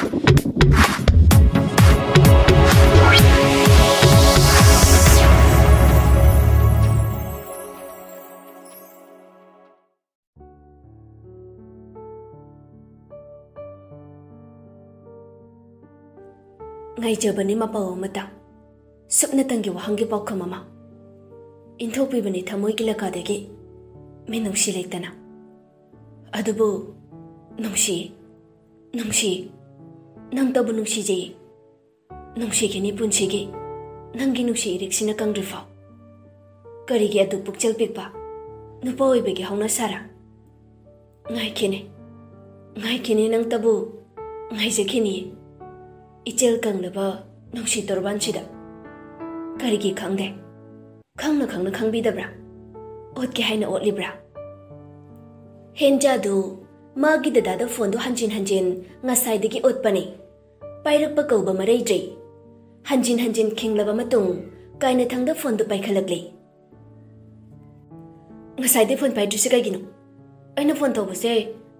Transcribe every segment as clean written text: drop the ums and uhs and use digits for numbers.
Ngay jabani mapao mata supna tangi wahangi pakha mama inthopi bani thamoi kila kadegi me nungsi lektana adubu nungsi nang tabu nungsi je nungsi kini punsi ge nangi nungsi riksina kangrifa karigi adu pukchal pikpa nupa oibegi hauna sara ngai kini nang tabu ngai je kini ichel kanglaba nungsi torban chida karigi khangde khangna khangbidabra otke haina otlibra henja du magi dada phone do hanjin ngasai degi otpani pairakpa kauba marai jai hanjin khinglaba matung kaina thangda phone do paikhalakle ngasai de phone paidrisi kaigino aina phone tobase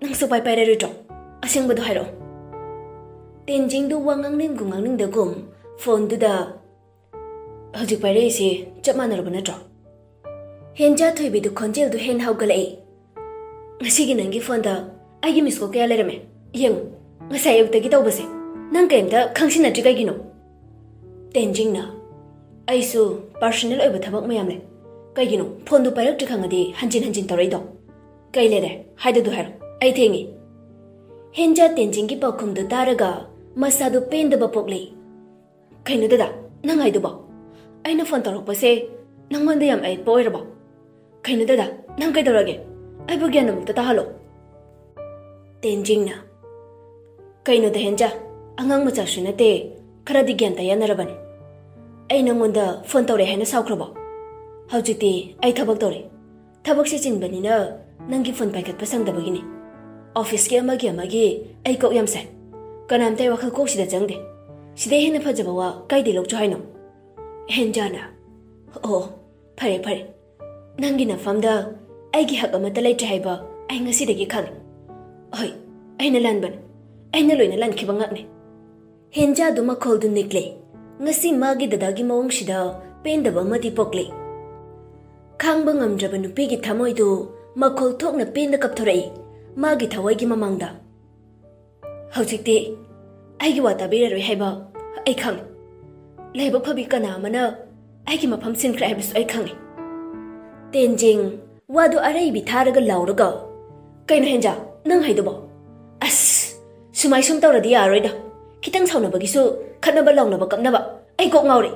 nangso paira ro asengba do hairo tenjing du wangang gungang da gum phone du da hajik paire se chapmanar bana tro henja thoibi du khonjel du hen haugalai ngasi gi nangi phone da agi miss ko kya lerame yeng ngasai yak tagi tawbase nang kaimda khangsin na trigai gino tenjing na aisu personal oiba thabak mayam le kai gino phone du pairak trikhangadi hanjin torai do kai lere haida du har ai thengi henja tenjing gi pakhum du taraga masadu pendaba pokle kaino dada nang ai du ba aina phone tarok pase nang mande yam ai poiraba kaino dada nang kai dorage ai bu gyanam ta halo tenjing na kaino da henja angang macha shinate khara di gyan ta yanarabani ai nangonda phone tore haina saukraba haujiti ai thabak tore thabak se chinbani na nangi phone paikat pasang da bagini office ke amagi ai ko yam sai kanam tai wakhal ko sida jangde sida hena phajaba wa kai di lok jo haino henjana oh phare nangi na famda ai gi hak amata lai traiba ai ngasi degi khang oi aina lanban aina loina lan khibangak ne henja duma khol du nikle ngasi magi dadagi mawong sida pendaba mati pokle khangba ngamdraba nupi gi thamoi du makhol thokna penda kapthorai magi thawai gi mamangda haujikti ai gi wata bira roi haiba ai khang laiba phabi kana mana ai gi mafam sin khra habis ai khang tenjing wadu arai bi tharaga lauraga kaino henja nang haidobo as sumai sum tawradi aroida kitang sauna bagisu khatnaba launaba kapnaba ai kok ngauri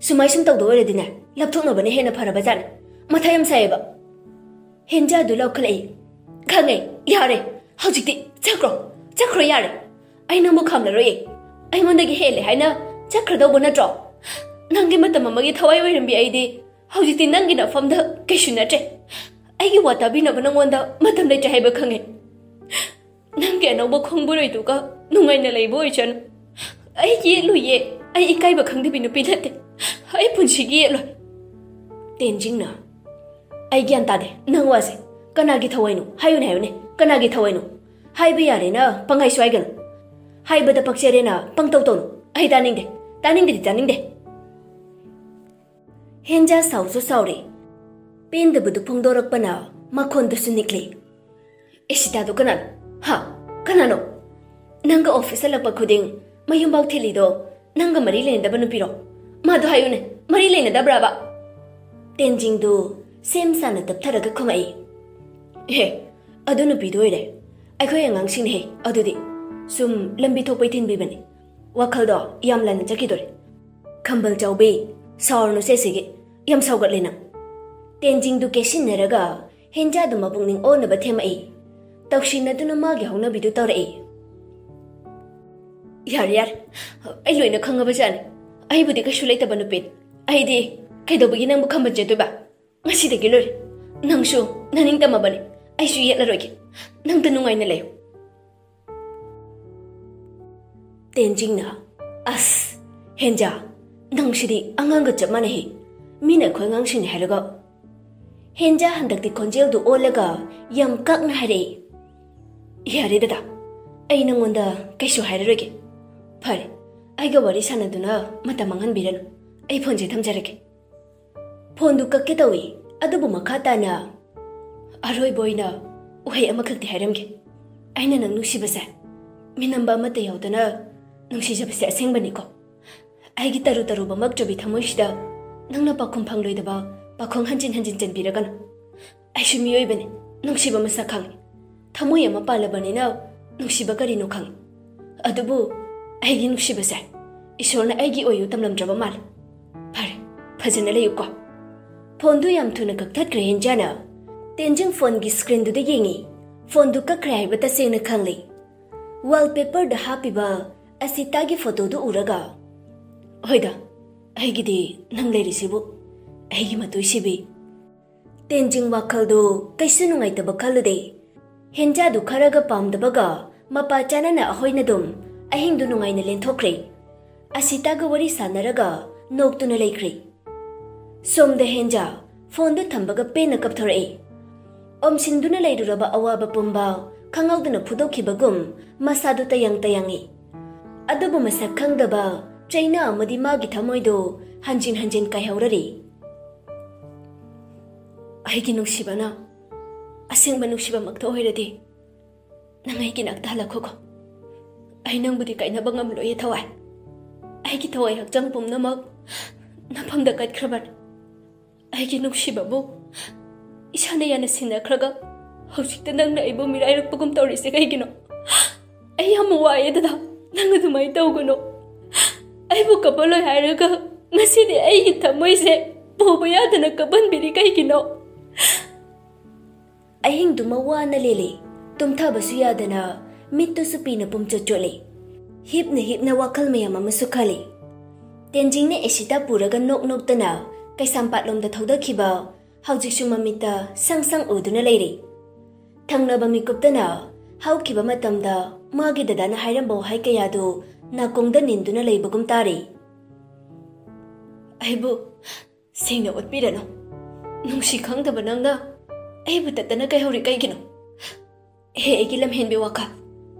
sumai sum tawdo redine lapthokna bane hena pharaba jan mathayam saeba henja du laukhlai khangai yare haujikti chakro yare ai namu khamla roi ai mondagi hele haina chakra do bona tro nangi matam amagi thawai oirambi aidi haujikti nangi na famda keshunate ai gi wata bina bana ngonda matam lai chaiba khangai nangi anoba khongburoi duka nungai na leibo ichan ai gi luye ai ikai ba khangdi binu pinate ai punchi gi lo tenjing na ai gyan ta de nangwase kanagi thawainu hayune kanagi thawainu haiba yare na pangai swaigan haiba da pakchere na pangtau tonu ai taningde henja sausu sauri penda budu phongdorak pana makhon du sunikle esita do kanano nanga office la pa khuding mayum bau thili do nanga mari len da banu piro ma do hayune mari len da braba tenjing du sem sana tap tharaga khomai he adunu bidoire akhoi angang sin he adudi sum lambi thok paitin bi bani wakhal do yam lan chakidore khambal chawbe saurnu sesige yam saugat lena tenjing du kesin neraga henja du mabungning ona ba themai tawshin na duna magi hona bidu tawrai yar ai loina khanga ba jan ai budi ka shulai ta banu pet ai di kai do bagi nang khamba je to ba ngasi de gilor nang shu naning ta mabani ai shu yet la roki nang ta nungai na le tenjing na as henja nang shidi angang ga chamana hi mina khoi ngang shin haraga henja handak di konjel du olaga yam kak na hare yare dada ai nangonda kaishu hararoge ꯐꯔꯦ ꯑꯩꯒ ꯋꯥꯔꯤ ꯁꯥꯟꯅꯗꯨꯅ ꯃꯇꯝ ꯃꯥꯡꯍꯟꯕꯤꯔꯅꯨ ꯑꯩ ꯐꯣꯟꯁꯦ ꯊꯝꯖꯔꯒꯦ ꯐꯣꯟꯗꯨ ꯀꯛꯀꯦ ꯇꯧꯏ ꯑꯗꯨꯕꯨ ꯃꯈꯥ ꯇꯥꯅ ꯑꯔꯣꯏꯕ ꯑꯣꯏꯅ ꯎꯍꯩ ꯑꯃꯈꯛꯇꯤ ꯍꯥꯏꯔꯝꯒꯦ ꯑꯩꯅ ꯅꯪ ꯅꯨꯡꯁꯤꯕꯁꯦ ꯃꯤꯅꯝꯕ ꯑꯃꯠꯇ ꯌꯥꯎꯗꯅ ꯅꯨꯡꯁꯤꯖꯕꯁꯦ ꯑꯁꯦꯡꯕꯅꯤꯀꯣ ꯑꯩꯒꯤ ꯇꯔꯨ ꯇꯔꯨꯕ ꯃꯛꯇ꯭ꯔꯕꯤ ꯊꯃꯣꯏꯁꯤꯗ ꯅꯪꯅ ꯄꯥꯈꯨꯝ ꯐꯪꯂꯣꯏꯗꯕ ꯄꯥꯈꯣꯡ ꯍꯟꯖꯤꯟ ꯍꯟꯖꯤꯟ ꯆꯟꯕꯤꯔꯒꯅꯨ ꯑꯩꯁꯨ ꯃꯤꯑꯣꯏꯕꯅꯤ ꯅꯨꯡꯁꯤꯕ ꯃꯁꯛ ꯈꯪꯉꯤ ꯊꯃꯣꯏ ꯑꯃ ꯄꯥꯜꯂꯕꯅꯤꯅ ꯅꯨꯡꯁꯤꯕ ꯀꯔꯤꯅꯣ ꯈꯪꯉꯤ ꯑꯗꯨꯕꯨ ꯑꯩꯒꯤ ꯅꯨꯡꯁꯤꯕꯁꯦ ꯏꯁꯣꯔꯅ ꯑꯩꯒꯤ ꯑꯣꯏꯌꯨ ꯇꯝꯂꯝꯗ꯭ꯔꯕ ꯃꯥꯜꯂꯦ ꯐꯔꯦ ꯐꯖꯅ ꯂꯩꯌꯨꯀꯣ ꯐꯣꯟꯗꯨ ꯌꯥꯝ ꯊꯨꯅ ꯀꯛꯊꯠꯈ꯭ꯔꯦ ꯍꯦꯟꯖꯥꯅ ꯇꯦꯟꯖꯤꯡ ꯐꯣꯟꯒꯤ ꯁ꯭ꯀ꯭ꯔꯤꯟꯗꯨꯗ ꯌꯦꯡꯉꯤ ꯐꯣꯟꯗꯨ ꯀꯛꯈ꯭ꯔꯦ ꯍꯥꯏꯕ ꯇꯁꯦꯡꯅ ꯈꯪꯂꯤ ꯋꯥꯜꯄꯦꯄꯔꯗ ꯍꯥꯞꯄꯤꯕ ꯑꯁꯤꯇꯥꯒꯤ ꯐꯣꯇꯣꯗꯨ ꯎꯔꯒ ꯍꯣꯏꯗ ꯑꯩꯒꯤꯗꯤ ꯅꯪ ꯂꯩꯔꯤꯁꯤꯕꯨ ꯑꯩꯒꯤ ꯃꯇꯣꯏꯁꯤꯕꯤ ꯇꯦꯟꯖꯤꯡ ꯋꯥꯈꯜꯗꯨ ꯀꯩꯁꯨ ꯅꯨꯡꯉꯥꯏꯇꯕ ꯈꯜꯂꯨꯗꯦ ꯍꯦꯟꯖꯥꯗꯨ ꯈꯔꯒ ꯄꯥꯝꯗꯕꯒ ꯃꯄꯥ ꯆꯥꯅꯅ ꯑꯍꯣꯏꯅꯗꯨꯝ ꯑꯍꯤꯡꯗꯨ ꯅꯨꯡꯉꯥꯏꯅ ꯂꯦꯟꯊꯣꯛꯈ꯭ꯔꯦ ꯑꯁꯤꯇꯥꯒ ꯋꯥꯔꯤ ꯁꯥꯟꯅꯔꯒ ꯅꯣꯛꯇꯨꯅ ꯂꯩꯈ꯭ꯔꯦ ꯁꯣꯝꯗ ꯍꯦꯟꯖꯥ ꯐꯣꯟꯗꯨ ꯊꯝꯕꯒ ꯄꯦꯟꯅ ꯀꯞꯊꯣꯔꯛꯏ ꯑꯣꯝꯁꯤꯟꯗꯨꯅ ꯂꯩꯔꯨꯔꯕ ꯑꯋꯥꯕ ꯄꯨꯝꯕ ꯈꯪꯍꯧꯗꯅ ꯐꯨꯗꯣꯛꯈꯤꯕꯒꯨꯝ ꯃꯁꯥꯗꯨ ꯇꯌꯥꯡ ꯇꯌꯥꯡꯉꯤ ꯑꯗꯨꯕꯨ ꯃꯁꯛ ꯈꯪꯗꯕ ꯆꯩꯅꯥ ꯑꯃꯗꯤ ꯃꯥꯒꯤ ꯊꯃꯣꯏꯗꯨ ꯍꯟꯖꯤꯟ ꯍꯟꯖꯤꯟ ꯀꯥꯏꯍꯧꯔꯔꯤ ꯑꯩꯒꯤ ꯅꯨꯡꯁꯤꯕꯅ ꯑꯁꯦꯡꯕ ꯅꯨꯡꯁꯤꯕꯃꯛꯇ ꯑꯣꯏꯔꯗꯤ ꯅꯪ ꯑꯩꯒꯤ ꯅꯥꯛꯇ ꯍꯜꯂꯛꯈꯣꯀꯣ ꯑꯩ ꯅꯪꯕꯨꯗꯤ ꯀꯥꯏꯅꯕ ꯉꯝꯂꯣꯏꯌꯦ ꯊꯋꯥꯏ ꯑꯩꯒꯤ ꯊꯋꯥꯏ ꯍꯛꯆꯥꯡ ꯄꯨꯝꯅꯃꯛ ꯅꯐꯝꯗ ꯀꯠꯈ꯭ꯔꯕꯅꯤ ꯑꯩꯒꯤ ꯅꯨꯡꯁꯤꯕꯕꯨ ꯏꯁꯥꯅ ꯌꯥꯅ ꯁꯤꯟꯅꯈ꯭ꯔꯒ ꯍꯧꯖꯤꯛꯇ ꯅꯪꯅ ꯑꯩꯕꯨ ꯃꯤꯔꯥꯏꯔꯛꯄꯒꯨꯝ ꯇꯧꯔꯤꯁꯦ ꯀꯩꯒꯤꯅꯣ ꯑꯩ ꯌꯥꯝ ꯋꯥꯏꯌꯦ ꯗꯗꯥ ꯅꯪ ꯑꯗꯨꯃꯥꯏꯅ ꯇꯧꯒꯅꯣ ꯑꯩꯕꯨ ꯀꯞꯄꯂꯣꯏ ꯍꯥꯏꯔꯒ ꯉꯁꯤꯗꯤ ꯑꯩꯒꯤ ꯊꯃꯣꯏꯁꯦ ꯄꯨꯕ ꯌꯥꯗꯅ ꯀꯞꯍꯟꯕꯤꯔꯤ ꯀꯩꯒꯤꯅꯣ ꯑꯍꯤꯡꯗꯨꯃ ꯋꯥꯅ ꯂꯦꯜꯂꯤ ꯇꯨꯝꯊꯕꯁꯨ ꯌꯥꯗꯅ ꯃꯤꯠꯇꯨꯁꯨ ꯄꯤꯅ ꯄꯨꯝꯆꯣꯠ ꯆꯣꯠꯂꯤ ꯍꯤꯞꯅ ꯍꯤꯞꯅ ꯋꯥꯈꯜ ꯃꯌꯥꯝ ꯑꯃꯁꯨ ꯈꯜꯂꯤ ꯇꯦꯟꯖꯤꯡꯅ ꯑꯦꯁꯤꯇꯥ ꯄꯨꯔꯒ ꯅꯣꯛ ꯅꯣꯛꯇꯅ ꯀꯩꯁꯥꯝꯄꯥꯠꯂꯣꯝꯗ ꯊꯧꯗꯈꯤꯕ ꯍꯧꯖꯤꯛꯁꯨ ꯃꯃꯤꯠꯇ ꯁꯪ ꯁꯪ ꯎꯗꯨꯅ ꯂꯩꯔꯤ ꯊꯪꯅꯕ ꯃꯤꯀꯨꯞꯇꯅ ꯍꯧꯈꯤꯕ ꯃꯇꯝꯗ ꯃꯥꯒꯤ ꯗꯗꯥꯅ ꯍꯥꯏꯔꯝꯕ ꯋꯥꯍꯩ ꯀꯌꯥꯗꯨ ꯅꯥꯀꯣꯡꯗ ꯅꯤꯟꯗꯨꯅ ꯂꯩꯕꯒꯨꯝ ꯇꯥꯔꯤ ꯑꯩꯕꯨ ꯁꯦꯡꯅ ꯎꯠꯄꯤꯔꯅꯨ ꯅꯨꯡꯁꯤ ꯈꯪꯗꯕ ꯅꯪꯅ ꯑꯩꯕꯨ ꯇꯠꯇꯅ ꯀꯩꯍꯧꯔꯤ ꯀꯩꯒꯤꯅꯣ ꯍꯦ ꯑꯩꯒꯤ ꯂꯝꯍꯦꯟꯕꯤ ꯋꯥꯈꯜ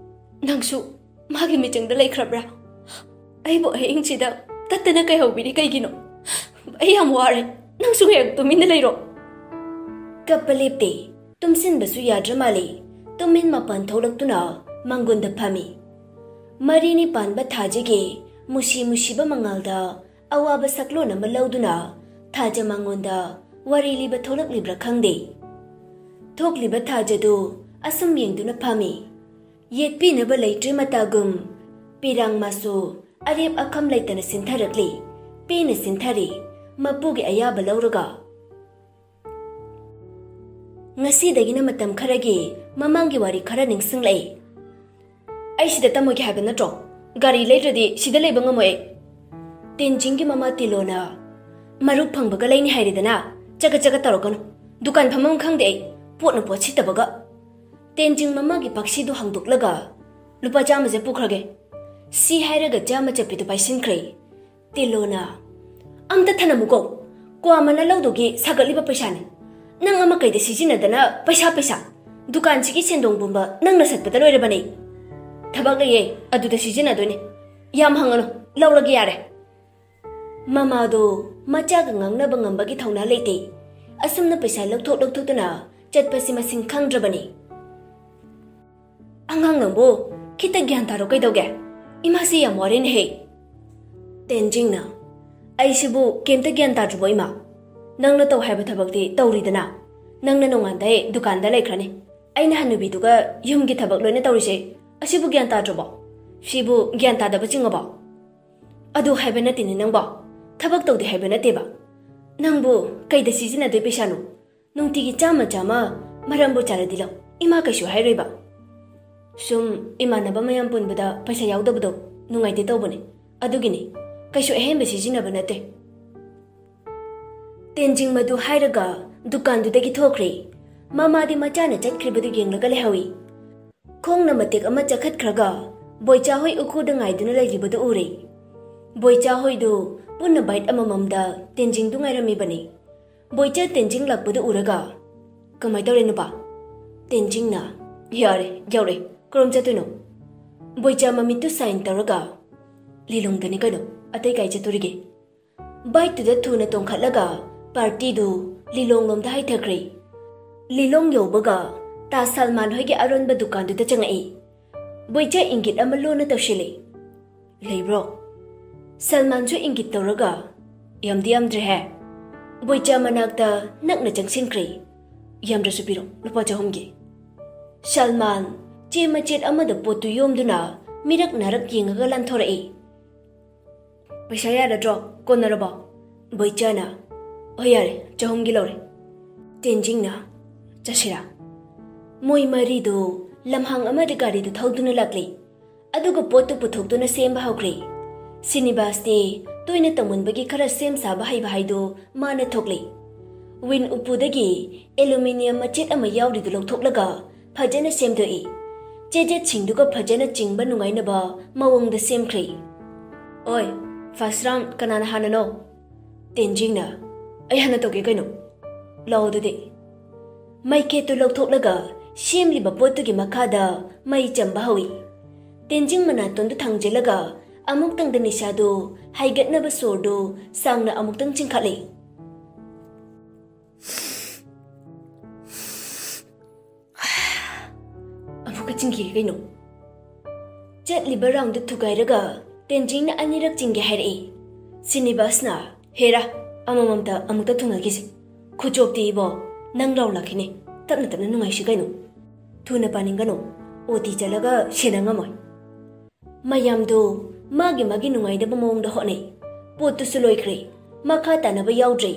ꯅꯪꯁꯨ ꯃꯥꯒꯤ ꯃꯤꯆꯪꯗ ꯂꯩꯈ꯭ꯔꯕ꯭ꯔꯥ ꯑꯩꯕꯨ ꯑꯍꯤꯡꯁꯤꯗ ꯇꯠꯇꯅ ꯀꯩꯍꯧꯕꯤꯔꯤ ꯀꯩꯒꯤꯅꯣ ꯑꯩ ꯌꯥꯝ ꯋꯥꯔꯦ ꯅꯪꯁꯨ ꯍꯦꯛ ꯇꯨꯃꯤꯟꯅ ꯂꯩꯔꯣ ꯀꯞꯄ ꯂꯦꯞꯇꯦ ꯇꯨꯝꯁꯤꯟꯕꯁꯨ ꯌꯥꯗ꯭ꯔ ꯃꯥꯜꯂꯤ ꯇꯨꯃꯤꯟ ꯃꯄꯥꯟ ꯊꯣꯛꯂꯛꯇꯨꯅ ꯃꯥꯡꯒꯣꯟꯗ ꯐꯝꯃꯤ ꯃꯔꯤꯅꯤ ꯄꯥꯟꯕ ꯊꯥꯖꯒꯤ ꯃꯨꯁꯤ ꯃꯨꯁꯤꯕ ꯃꯉꯥꯜꯗ ꯑꯋꯥꯕ ꯁꯛꯂꯣꯟ ꯑꯃ ꯂꯧꯗꯨꯅ ꯊꯥꯖ ꯃꯉꯣꯟꯗ ꯋꯥꯔꯤ ꯂꯤꯕ ꯊꯣꯛꯂꯛꯂꯤꯕ꯭ꯔꯥ ꯈꯪꯗꯦ ꯊꯣꯛꯂꯤꯕ ꯊꯥꯖꯗꯨ ꯑꯁꯨꯝ ꯌꯦꯡꯗꯨꯅ ꯐꯝꯃꯤ ꯌꯦꯠꯄꯤꯅꯕ ꯂꯩꯇ꯭ꯔꯤ ꯃꯇꯥꯒꯨꯝ ꯄꯤꯔꯥꯡ ꯃꯥꯁꯨ ꯑꯔꯦꯞ ꯑꯈꯝ ꯂꯩꯇꯅ ꯁꯤꯟꯊꯔꯛꯂꯤ ꯄꯦꯟꯅ ꯁꯤꯟꯊꯔꯤ ꯃꯄꯨꯒꯤ ꯑꯌꯥꯕ ꯂꯧꯔꯒ ꯉꯁꯤꯗꯒꯤꯅ ꯃꯇꯝ ꯈꯔꯒꯤ ꯃꯃꯥꯡꯒꯤ ꯋꯥꯔꯤ ꯈꯔ ꯅꯤꯡꯁꯤꯡꯂꯛꯏ ꯑꯩ ꯁꯤꯗ ꯇꯝꯃꯣꯏꯒꯦ ꯍꯥꯏꯕ ꯅꯠꯇ꯭ꯔꯣ ꯒꯥꯔꯤ ꯂꯩꯇ꯭ꯔꯗꯤ ꯁꯤꯗ ꯂꯩꯕ ꯉꯝꯃꯣꯏ ꯇꯦꯟꯖꯤꯡꯒꯤ ꯃꯃꯥ ꯇꯤꯂꯣꯅ ꯃꯔꯨꯞ ꯐꯪꯕꯒ ꯂꯩꯅꯤ ꯍꯥꯏꯔꯦꯗꯅ ꯆꯒꯠ ꯆꯒꯠ ꯇꯧꯔꯛꯀꯅꯨ ꯗꯨꯀꯥꯟ ꯐꯝꯐꯝ ꯈꯪꯗꯦ ꯑꯩ ꯄꯣꯠꯅ ꯄꯣꯠ ꯁꯤꯠꯇꯕꯒ ꯇꯦꯟꯖꯤꯡ ꯃꯃꯥꯒꯤ ꯄꯥꯛꯁꯤꯗꯨ ꯍꯥꯡꯗꯣꯛꯂꯒ ꯂꯨꯄꯥ 100ꯁꯦ ꯄꯨꯈ꯭ꯔꯒꯦ ꯁꯤ ꯍꯥꯏꯔꯒ 100 ꯆꯠꯄꯤꯗꯨ ꯄꯥꯏꯁꯤꯟꯈ꯭ꯔꯦ ꯇꯤꯂꯣꯅ ꯑꯝꯇ ꯊꯅꯝꯃꯨꯀꯣ ꯀ꯭ꯋꯥꯃꯅ ꯂꯧꯗꯨꯒꯤ ꯁꯥꯒꯠꯂꯤꯕ ꯄꯩꯁꯥꯅꯤ ꯅꯪ ꯑꯃ ꯀꯩꯗ ꯁꯤꯖꯤꯟꯅꯗꯅ ꯄꯩꯁꯥ ꯗꯨꯀꯥꯟꯁꯤꯒꯤ ꯁꯦꯟꯗꯣꯡ ꯄꯨꯝꯕ ꯅꯪꯅ ꯁꯠꯄꯗ ꯂꯣꯏꯔꯕꯅꯦ ꯊꯕꯛ ꯂꯩꯌꯦ ꯑꯗꯨꯗ ꯁꯤꯖꯤꯟꯅꯗꯣꯏꯅꯦ ꯌꯥꯝ ꯍꯪꯒꯅꯨ ꯂꯧꯔꯒꯦ ꯌꯥꯔꯦ ꯃꯃꯥꯗꯣ ꯃꯆꯥꯒ ꯉꯥꯡꯅꯕ ꯉꯝꯕꯒꯤ ꯊꯧꯅꯥ ꯂꯩꯇꯦ ꯑꯁꯨꯝꯅ ꯄꯩꯁꯥ ꯂꯧꯊꯣꯛꯇꯨꯅ ꯆꯠꯄꯁꯤ ꯃꯁꯤꯡ ꯈꯪꯗ꯭ꯔꯕꯅꯤ ꯑꯉꯥꯡ ꯅꯪꯕꯨ ꯈꯤꯇ ꯒ꯭ꯌꯥꯟ ꯇꯥꯔꯣ ꯀꯩꯗꯧꯒꯦ ꯏꯃꯥꯁꯤ ꯌꯥꯝ ꯋꯥꯔꯦꯅꯦꯍꯦ ꯇꯦꯟꯖꯤꯡꯅ ꯑꯩꯁꯤꯕꯨ ꯀꯩꯝꯇ ꯒ꯭ꯌꯥꯟ ꯇꯥꯗ꯭ꯔꯕꯣ ꯏꯃꯥ ꯅꯪꯅ ꯇꯧ ꯍꯥꯏꯕ ꯊꯕꯛꯇꯤ ꯇꯧꯔꯤꯗꯅ ꯅꯪꯅ ꯅꯣꯡꯉꯥꯟꯗꯩ ꯗꯨꯀꯥꯟꯗ ꯂꯩꯈ꯭ꯔꯅꯤ ꯑꯩꯅ ꯍꯟꯅꯨꯕꯤꯗꯨꯒ ꯌꯨꯝꯒꯤ ꯊꯕꯛ ꯂꯣꯏꯅ ꯇꯧꯔꯤꯁꯦ ꯑꯁꯤꯕꯨ ꯒ꯭ꯌꯥꯟ ꯇꯥꯗ꯭ꯔꯕꯣ ꯁꯤꯕꯨ ꯒ꯭ꯌꯥꯟ ꯇꯥꯗꯕ ꯆꯤꯡꯉꯕꯣ ꯑꯗꯨ ꯍꯥꯏꯕ ꯅꯠꯇꯦꯅꯦ ꯅꯪꯕꯣ ꯊꯕꯛ ꯇꯧꯗꯦ ꯍꯥꯏꯕ ꯅꯠꯇꯦꯕ ꯅꯪꯕꯨ ꯀꯩꯗ ꯁꯤꯖꯤꯟꯅꯗꯣꯏ ꯄꯩꯁꯥꯅꯣ ꯅꯨꯡꯇꯤꯒꯤ 100 ꯃꯔꯝꯕꯨ ꯆꯥꯔꯗꯤ ꯂꯧ ꯏꯃꯥ ꯀꯩꯁꯨ ꯍꯥꯏꯔꯣꯏꯕ ꯁꯨꯝ ꯏꯃꯥꯟꯅꯕ ꯃꯌꯥꯝ ꯄꯨꯟꯕꯗ ꯄꯩꯁꯥ ꯌꯥꯎꯗꯕꯗꯣ ꯅꯨꯡꯉꯥꯏꯇꯦ ꯇꯧꯕꯅꯦ ꯑꯗꯨꯒꯤꯅꯤ ꯀꯩꯁꯨ ꯑꯍꯦꯟꯕ ꯁꯤꯖꯤꯟꯅꯕ ꯅꯠꯇꯦ ꯇꯦꯟꯖꯤꯡ ꯃꯗꯨ ꯍꯥꯏꯔꯒ ꯗꯨꯀꯥꯟꯗꯨꯗꯒꯤ ꯊꯣꯛꯈ꯭ꯔꯦ ꯃꯃꯥꯗꯤ ꯃꯆꯥꯅ ꯆꯠꯈ꯭ꯔꯤꯕꯗꯨ ꯌꯦꯡꯂꯒ ꯂꯩꯍꯧꯏ ꯈꯣꯡꯅ ꯃꯇꯦꯛ ꯑꯃ ꯆꯠꯈꯠꯈ꯭ꯔꯒ ꯕꯣꯏꯆꯥꯍꯣꯏ ꯎꯈꯨꯗ ꯉꯥꯏꯗꯨꯅ ꯂꯩꯔꯤꯕꯗꯨ ꯎꯔꯦ ꯕꯣꯏꯆꯥꯍꯣꯏꯗꯨ ꯄꯨꯟꯅ ꯕꯥꯏꯠ ꯑꯃꯃꯝꯗ ꯇꯦꯟꯖꯤꯡꯗꯨ ꯉꯥꯏꯔꯝꯃꯤꯕꯅꯤ ꯕꯣꯏꯆꯥ ꯇꯦꯟꯖꯤꯡ ꯂꯥꯛꯄꯗꯨ ꯎꯔꯒ ꯀꯃꯥꯏ ꯇꯧꯔꯦ ꯅꯨꯄꯥ ꯇꯦꯟꯖꯤꯡꯅ ꯌꯥꯔꯦ ꯌꯧꯔꯦ ꯀꯔꯣꯝ ꯆꯠꯇꯣꯏꯅꯣ ꯕꯣꯏꯆꯥ ꯃꯃꯤꯠꯇꯨ ꯁꯥꯏꯟ ꯇꯧꯔꯒ ꯂꯤꯂꯣꯡꯗꯅꯤ ꯀꯩꯅꯣ ꯑꯇꯩ ꯀꯥꯏ ꯆꯠꯇꯣꯔꯤꯒꯦ ꯕꯥꯏꯛꯇꯨꯗ ꯊꯨꯅ ꯇꯣꯡꯈꯠꯂꯒ ꯄꯥꯔꯇꯤꯗꯨ ꯂꯤꯂꯣꯡꯂꯣꯝꯗ ꯍꯥꯏꯊꯈ꯭ꯔꯦ ꯂꯤꯂꯣꯡ ꯌꯧꯕꯒ ꯇꯥ ꯁꯜꯃꯥꯟ ꯍꯣꯏꯒꯤ ꯑꯔꯣꯟꯕ ꯗꯨꯀꯥꯟꯗꯨꯗ ꯆꯪꯉꯛꯏ ꯕꯣꯏꯆꯥ ꯏꯪꯒꯤꯠ ꯑꯃ ꯂꯣꯟꯅ ꯇꯧꯁꯤꯜꯂꯤ ꯂꯩꯕ꯭ꯔꯣ ꯁꯜꯃꯥꯟꯁꯨ ꯏꯪꯒꯤꯠ ꯇꯧꯔꯒ ꯌꯥꯝꯗꯤ ꯌꯥꯝꯗ꯭ꯔꯦꯍꯦ ꯕꯣꯏꯆꯥ ꯃꯅꯥꯛꯇ ꯅꯛꯅ ꯆꯪꯁꯤꯟꯈ꯭ꯔꯦ ꯌꯥꯝꯗ꯭ꯔꯁꯨ ꯄꯤꯔꯣ ꯂꯨꯄꯥ 200ꯒꯤ ꯁꯜꯃꯥꯟ ꯆꯦ ꯃꯆꯦꯠ ꯑꯃꯗ ꯄꯣꯠꯇꯨ ꯌꯣꯝꯗꯨꯅ ꯃꯤꯔꯛ ꯅꯥꯔꯛ ꯌꯦꯡꯉꯒ ꯂꯥꯟꯊꯣꯔꯛꯏ ꯄꯩꯁꯥ ꯌꯥꯔꯗ꯭ꯔꯣ ꯀꯣꯟꯅꯔꯕꯣ ꯕꯣꯏꯆꯥꯅ ꯍꯣꯏ ꯌꯥꯔꯦ 200ꯒꯤ ꯂꯧꯔꯦ ꯇꯦꯟꯖꯤꯡꯅ ꯆꯠꯁꯤꯔꯥ ꯃꯣꯏ ꯃꯔꯤꯗꯨ ꯂꯝꯍꯥꯡ ꯑꯃꯗ ꯒꯥꯔꯤꯗꯨ ꯊꯧꯗꯨꯅ ꯂꯥꯛꯂꯤ ꯑꯗꯨꯒ ꯄꯣꯠꯇꯨ ꯄꯨꯊꯣꯛꯇꯨꯅ ꯁꯦꯝꯕ ꯍꯧꯈ꯭ꯔꯦ ꯁꯤꯅꯤꯕꯥꯁꯇꯤ ꯇꯣꯏꯅ ꯇꯧꯃꯟꯕꯒꯤ ꯈꯔ ꯁꯦꯝ ꯁꯥꯕ ꯍꯩꯕ ꯍꯥꯏꯗꯨ ꯃꯥꯅ ꯊꯣꯛꯂꯤ ꯋꯤꯟ ꯎꯄꯨꯗꯒꯤ ꯑꯦꯂꯨꯃꯤꯅꯤꯌꯝ ꯃꯆꯦꯠ ꯑꯃ ꯌꯥꯎꯔꯤꯗꯨ ꯂꯧꯊꯣꯛꯂꯒ ꯐꯖꯅ ꯁꯦꯝꯗꯣꯛꯏ ꯆꯦꯖꯦꯠꯁꯤꯡꯗꯨꯒ ꯐꯖꯅ ꯆꯤꯡꯕ ꯅꯨꯡꯉꯥꯏꯅꯕ ꯃꯑꯣꯡꯗ ꯁꯦꯝꯈ꯭ꯔꯦ ꯑꯣꯏ ꯐꯥꯔꯁ ꯔꯥꯎꯟ ꯀꯅꯥꯅ ꯍꯥꯟꯅꯅꯣ ꯇꯦꯟꯖꯤꯡꯅ ꯑꯩ ꯍꯥꯟꯅ ꯇꯧꯒꯦ ꯀꯩꯅꯣ ꯂꯥꯛꯑꯣ ꯑꯗꯨꯗꯤ ꯃꯩꯈꯦꯠꯇꯨ ꯂꯧꯊꯣꯛꯂꯒ ꯁꯦꯝꯂꯤꯕ ꯄꯣꯠꯇꯨꯒꯤ ꯃꯈꯥꯗ ꯃꯩ ꯆꯝꯕ ꯍꯧꯏ ꯇꯦꯟꯖꯤꯡ ꯃꯅꯥꯇꯣꯟꯗꯨ ꯊꯥꯡꯖꯤꯜꯂꯒ ꯑꯃꯨꯛꯇꯪꯗ ꯅꯤꯁꯥꯗꯨ ꯍꯥꯏꯒꯠꯅꯕ ꯁꯣꯔꯗꯨ ꯁꯥꯡꯅ ꯑꯃꯨꯛꯇꯪ ꯆꯤꯡꯈꯠꯂꯤ ꯑꯃꯨꯛꯀ ꯆꯤꯡꯈꯤꯒꯦ ꯀꯩꯅꯣ ꯆꯠꯂꯤꯕ ꯔꯥꯎꯟꯗꯨ ꯊꯨꯒꯥꯏꯔꯒ ꯇꯦꯟꯖꯤꯡꯅ ꯑꯅꯤꯔꯛ ꯆꯤꯡꯒꯦ ꯍꯥꯏꯔꯛꯏ ꯁꯤꯅꯤꯕꯥꯁꯅ ꯍꯦꯔꯥ ꯑꯃꯃꯝꯇ ꯑꯃꯨꯛꯇ ꯊꯨꯡꯅꯈꯤꯁꯤ ꯈꯨꯆꯣꯛꯇꯤ ꯏꯕꯣ ꯅꯪ ꯔꯥꯎꯟ ꯂꯥꯛꯈꯤꯅꯤ ꯇꯞꯅ ꯇꯞꯅ ꯅꯨꯡꯉꯥꯏꯁꯤ ꯀꯩꯅꯣ ꯊꯨꯅ ꯄꯥꯅꯤꯡꯒꯅꯣ ꯑꯣꯇꯤ ꯆꯠꯂꯒ ꯁꯦꯟꯅ ꯉꯝꯃꯣꯏ ꯃꯌꯥꯝꯗꯨ ꯃꯥꯒꯤ ꯅꯨꯡꯉꯥꯏꯗꯕ ꯃꯑꯣꯡꯗ ꯍꯣꯠꯅꯩ ꯄꯣꯠꯇꯨꯁꯨ ꯂꯣꯏꯈ꯭ꯔꯦ ꯃꯈꯥ ꯇꯥꯅꯕ ꯌꯥꯎꯗ꯭ꯔꯦ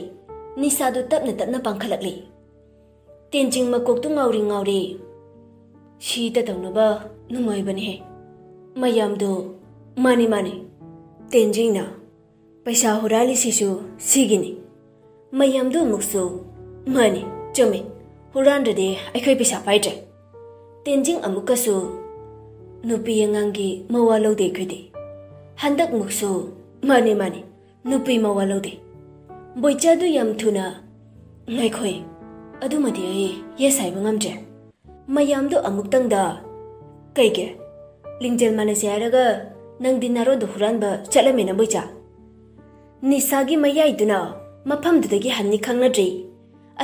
ꯅꯤꯁꯥꯗꯨ ꯇꯞꯅ ꯇꯞꯅ ꯄꯥꯡꯈꯠꯂꯛꯂꯤ ꯇꯦꯟꯖꯤꯡ ꯃꯀꯣꯛꯇꯨ ꯉꯥꯎꯔꯤ ꯁꯤꯗ ꯇꯧꯅꯕ ꯅꯨꯡꯉꯥꯏꯕꯅꯤꯍꯦ ꯃꯌꯥꯝꯗꯨ ꯃꯥꯅꯤ ꯇꯦꯟꯖꯤꯡꯅ ꯄꯩꯁꯥ ꯍꯨꯔꯥꯜꯂꯤꯁꯤꯁꯨ ꯁꯤꯒꯤꯅꯤ ꯃꯌꯥꯝꯗꯨ ꯑꯃꯨꯛꯁꯨ ꯃꯥꯅꯤ ꯆꯨꯝꯃꯤ ꯍꯨꯔꯥꯟꯗ꯭ꯔꯗꯤ ꯑꯩꯈꯣꯏ ꯄꯩꯁꯥ ꯄꯥꯏꯗ꯭ꯔꯦ ꯇꯦꯟꯖꯤꯡ ꯑꯃꯨꯛꯀꯁꯨ ꯅꯨꯄꯤ ꯑꯉꯥꯡꯒꯤ ꯃꯋꯥ ꯂꯧꯗꯦ ꯑꯩꯈꯣꯏꯗꯤ ꯍꯟꯗꯛꯃꯨꯛꯁꯨ ꯃꯥꯅꯤ ꯅꯨꯄꯤ ꯃꯋꯥ ꯂꯧꯗꯦ ꯕꯣꯏꯆꯥꯗꯨ ꯌꯥꯝ ꯊꯨꯅ ꯉꯥꯏꯈꯣꯏ ꯑꯗꯨꯃꯗꯤ ꯑꯩ ꯌꯦꯁ ꯍꯥꯏꯕ ꯉꯝꯗ꯭ꯔꯦ ꯃꯌꯥꯝꯗꯨ ꯑꯃꯨꯛꯇꯪꯗ ꯀꯩꯒꯤ ꯂꯤꯡꯖꯦꯜ ꯃꯥꯟꯅꯁꯦ ꯍꯥꯏꯔꯒ ꯅꯪꯗꯤ ꯅꯥꯔꯣꯟꯗ ꯍꯨꯔꯥꯟꯕ ꯆꯠꯂꯝꯃꯦꯅ ꯕꯣꯏꯆꯥ ꯅꯤꯁꯥꯒꯤ ꯃꯌꯥꯏꯗꯨꯅ ꯃꯐꯝꯗꯨꯗꯒꯤ ꯍꯟꯅꯤ ꯈꯪꯅꯗ꯭ꯔꯤ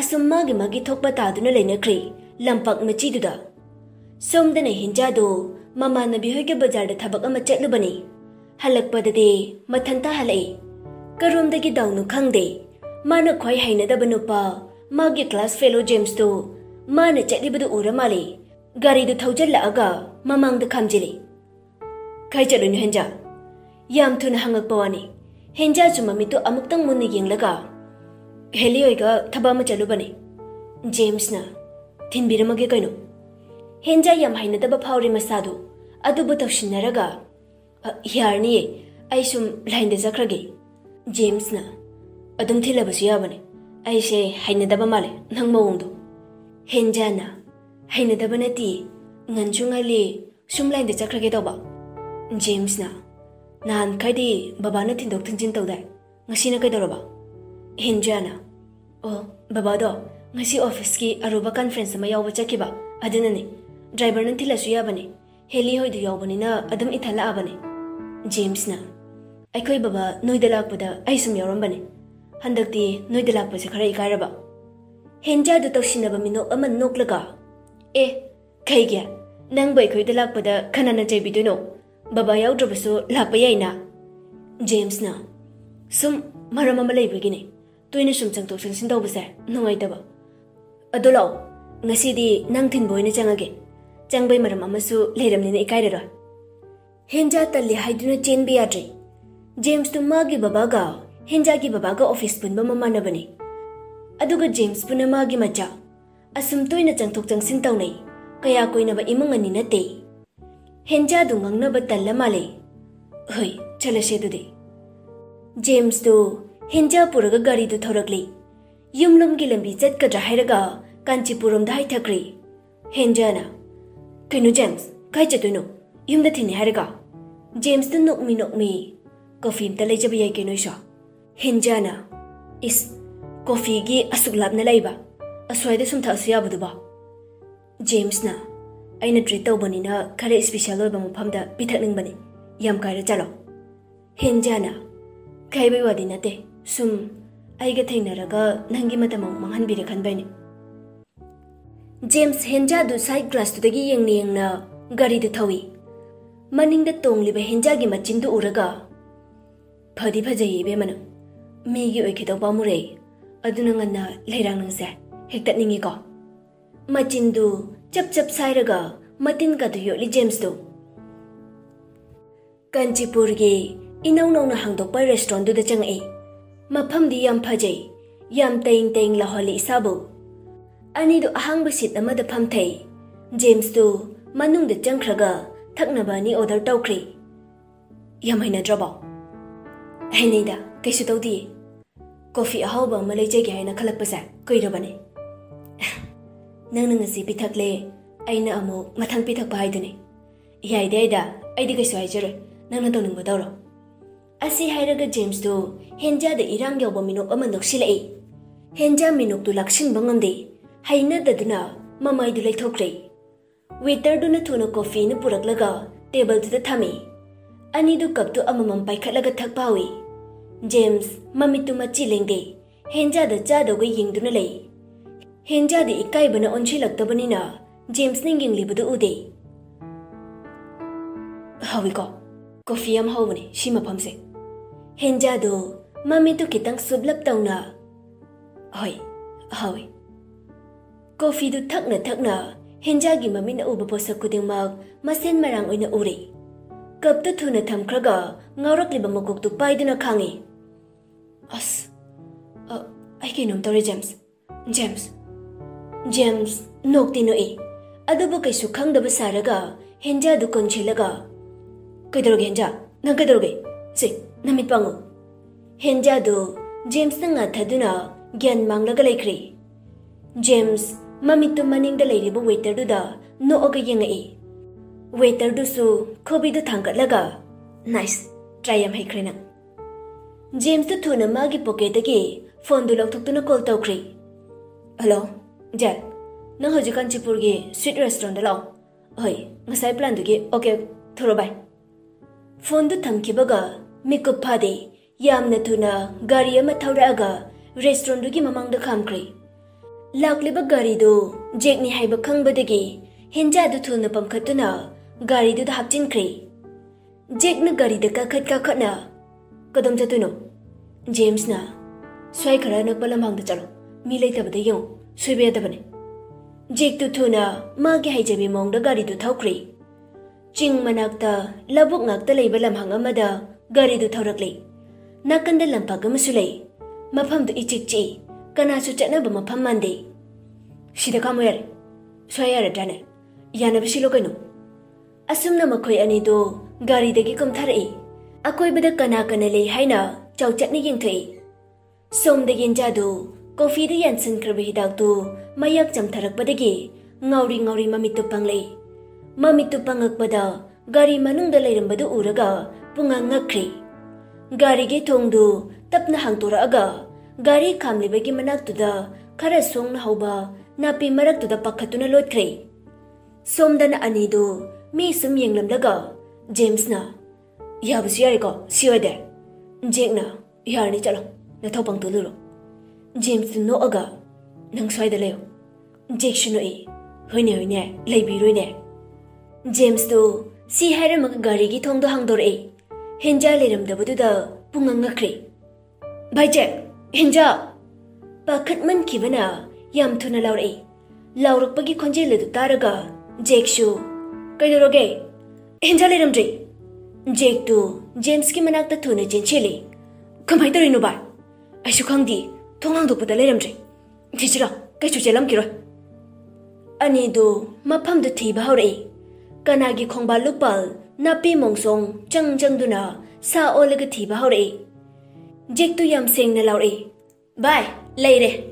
ꯑꯁꯨꯝ ꯃꯥꯒꯤ ꯊꯣꯛꯄ ꯇꯥꯗꯨꯅ ꯂꯩꯅꯈ꯭ꯔꯦ ꯂꯝꯄꯥꯛ ꯃꯆꯤꯗꯨꯗ ꯁꯣꯝꯗꯅ ꯍꯤꯟꯖꯥꯗꯨ ꯃꯃꯥꯟꯅꯕꯤ ꯍꯣꯏꯒꯤ ꯕꯖꯥꯔꯗ ꯊꯕꯛ ꯑꯃ ꯆꯠꯂꯨꯕꯅꯤ ꯍꯜꯂꯛꯄꯗꯗꯤ ꯃꯊꯟꯇ ꯍꯜꯂꯛꯏ ꯀꯔꯣꯝꯗꯒꯤ ꯗꯥꯎꯅꯣ ꯈꯪꯗꯦ ꯃꯥꯅ ꯈ꯭ꯋꯥꯏ ꯍꯩꯅꯗꯕ ꯅꯨꯄꯥ ꯃꯥꯒꯤ ꯀ꯭ꯂꯥꯁ ꯐꯦꯂꯣ ꯖꯦꯝꯁꯇꯨ ꯃꯥꯅ ꯆꯠꯂꯤꯕꯗꯨ ꯎꯔ ꯃꯥꯜꯂꯤ ꯒꯥꯔꯤꯗꯨ ꯊꯧꯖꯤꯜꯂꯛꯑꯒ ꯃꯃꯥꯡꯗ ꯈꯥꯝꯖꯤꯜꯂꯤ ꯀꯥꯏ ꯆꯠꯂꯨꯏꯅꯣ ꯍꯦꯟꯖꯥ ꯌꯥꯝ ꯊꯨꯅ ꯍꯪꯉꯛꯄ ꯋꯥꯅꯤ ꯍꯦꯟꯖꯥꯁꯨ ꯃꯃꯤꯠꯇꯨ ꯑꯃꯨꯛꯇꯪ ꯃꯨꯟꯅ ꯌꯦꯡꯂꯒ ꯍꯦꯂꯤ ꯍꯣꯏꯒ ꯊꯕꯛ ꯑꯃ ꯆꯠꯂꯨꯕꯅꯤ ꯖꯦꯝꯁꯅ ꯊꯤꯟꯕꯤꯔꯝꯃꯒꯦ ꯀꯩꯅꯣ ꯍꯦꯟꯖꯥ ꯌꯥꯝ ꯍꯩꯅꯗꯕ ꯐꯥꯎꯔꯤ ꯃꯁꯥꯗꯨ ꯑꯗꯨꯕꯨ ꯇꯧꯁꯤꯟꯅꯔꯒ ꯌꯥꯔꯅꯤꯌꯦ ꯑꯩ ꯁꯨꯝ ꯂꯥꯏꯟꯗ ꯆꯠꯈ꯭ꯔꯒꯦ ꯖꯦꯝꯁꯅ ꯑꯗꯨꯝ ꯊꯤꯜꯂꯕꯁꯨ ꯌꯥꯕꯅꯤ ꯑꯩꯁꯦ ꯍꯩꯅꯗꯕ ꯃꯥꯜꯂꯦ ꯅꯪ ꯃꯑꯣꯡꯗꯣ ꯍꯦꯟꯖꯥꯅ ꯍꯩꯅꯗꯕ ꯅꯠꯇꯦ ꯉꯟꯁꯨ ꯉꯜꯂꯤ ꯁꯨꯝ ꯂꯥꯏꯟꯗ ꯆꯠꯈ꯭ꯔꯒꯦ ꯇꯧꯕ ꯖꯦꯝꯁꯅ ꯅꯍꯥꯟꯈꯩꯗꯤ ꯕꯕꯥꯅ ꯊꯤꯟꯗꯣꯛ ꯊꯤꯟꯖꯤꯟ ꯇꯧꯗꯥꯏ ꯉꯁꯤꯅ ꯀꯩꯗꯧꯔꯕ ꯍꯦꯟꯖꯥꯅ ꯑꯣ ꯕꯕꯥꯗꯣ ngasi office ki aruba conference ma yaw bacha kiba aduna ne driver nan thila su yabane heli hoi du yawbani na adam ithala abane James na ai khoi baba noi dalak pada ai sum yawram bane handakti noi dalak pa se khara ikai raba henja du tawsina ba minok aman noklaga e kai gya nang bai khoi dalak pada khana na chai bidu no baba yaw drobasu lakpa yaina James na sum marama malai begine toina sum chang tok sin daw base nongai daba Adulo, ngasidi nang tinboy na changage. Changbay maram amasu leram ni na ikairaro. Henja tali haiduna chen biyadri. James tu magi babaga, henja ki babaga office pun ba mama na bani. Aduga James pun na magi macha. Asum toy na chang tok chang sintaw nay. Kaya koy na ba imang ani na te. Henja dungang na ba tala mali. Hoy, chala siya de. James tu henja puraga gari tu thoragli. Yumlum gilambi zat ka drahiraga Kanchipuram dai thakri. Henjana. Kinu James, kai chatuino. Yum the thini haraga. James the nok me. Coffee ta lejabi yai kinu sha. Henjana. Is coffee gi asuglab na laiba. Aswai de sum thasiya buduba. James na. Aina treat tawbani na khare special oiba mafamda pithakning bani. Yam kaira chalo. Henjana kaibai wadi nate sum aiga thainaraga nangi matam manghanbire khanbaini. James Henja du side glass tu dagi yengna gari du thawi. Maningda tongliba Henja gi machin du uraga phadi phajai be mana mi gi oikhidaw pamure aduna ngana leirang nangse hektat ningi ko. Machin du chap chap sairaga matin ka du yoli James du. Kanchipur gi inaw na hangdokpa restaurant du da changai. Mafam di yam phajai yam taing la holi sabu. Ani du ahang basit amada phamthai. James du manung da changkhraga thaknaba ni order tawkri. Yam haina droba. Hainida kaisu tawdi. Coffee ahawba malai jagi haina khalakpasa koirabane. Nang ngasi pithakle aina amuk mathang pithakpa haidune. Yaida aidi kaisu haijare nang na tawning badawro. Asi hairaga James du Henja da irang yawba minok ama noksilai. Henja minok du lakshin bangamde. Haina daduna mamai du laithokre. Waiter du na thuna coffee na puraklaga table du da thami. Ani du cup du amamam paikhatlaga thakpawi. James mamitu machi lengde. Henja da cha doga yingdu na lay. Henja da ikai bana onchilaktabani na James ninging libudu ude. Hawi ko. Coffee am hawani shima pamse. Henja do mamitu kitang sublap tawna. Hoy, hawi. Coffee du thakna Henja gi mami na uba posa kuding mag masen marang oina uri. Cup tu thuna thamkraga ngaurak liba magok tu paiduna khangi. As, ai kinom tore James nokti no e. Adubu kaisu khangdaba saraga Henja du konchilaga. Kaidoroge Henja, nang kaidoroge. Si, namit pangu. Henja du James na nga thaduna gyan manglaga laikri. James mamitu maningda lairibu waiter du da nooga yengai. Waiter du su khobi du thangkatlaga. Nice, try am haikri nang. James du thuna magi pocket agi phone du lokthokuna call tawkri. Hello, Jack. Nang hoji Kanchipur gi sweet restaurant da lao. Hoi, ngasai plan du gi okay, thoro bye. Phone du thamkibaga mikup phade yamna thuna gari ama thauraga restaurant du gi mamang da khamkri. Lakliba gari du Jack ni haiba khangbadagi Henja du thuna pamkhatuna gari du da hapchinkri. Jack na gari da kakhat na kadam chatuno. James na swai khara nak balam hang da chalo mi leitabada yong soibe dabane. Jack tu thuna magi haijabi mong da gari du thawkri. Ching manakta labuk ngakta leiba lamhang amada gari du thawrakli. Nakanda lampak amasu lei. Mafam du ichikchi kanasu chatnaba mafam mande. Sida kamo yare. Swai yare dane. Yana bisilo kaino. Asumna makhoi ani do gari dagi kumtharai. Akoi bada kana lei haina chaw chatni yingthai. Som dagi njadu coffee da yansan kharba hidak du mayak chamtharak badagi ngauri mamitu panglei. Mamitu pangakbada gari manung da lairambadu uraga pungang ngakri. Gari ge thongdu tapna hangtura aga gari khamlibagi manaktu da khara song na hauba napi maraktu da pakhatuna lotkre. Somdana anidu mi sum yenglamdaga James na yabusi yare ko siode. Jack na yarni chalo na thopang tuluro. James no aga nang swai da leo. Jack shuno e hoine leibiroi James do si hairamag gari gi thongdo hangdor e. Henja leiramdabudu da pungang ngakri. Bye Jack, Henja! Pakhat man kibana yam thuna laur e. Laurukpagi khonjel du taraga Jack shu kaidoroge Henja leiramdri. Jack do James ki manakta thuna chencheli. Kamai tarino ba? Aishu khangdi thongang dokpada leiramdri. Thijra kaichu chelam kiro. Ani do mafam du thiba haure. Kanagi khongba lukpal napi mongsong chang duna sa olaga thiba haure. Jack tu yam seng na laure. Bye, leire.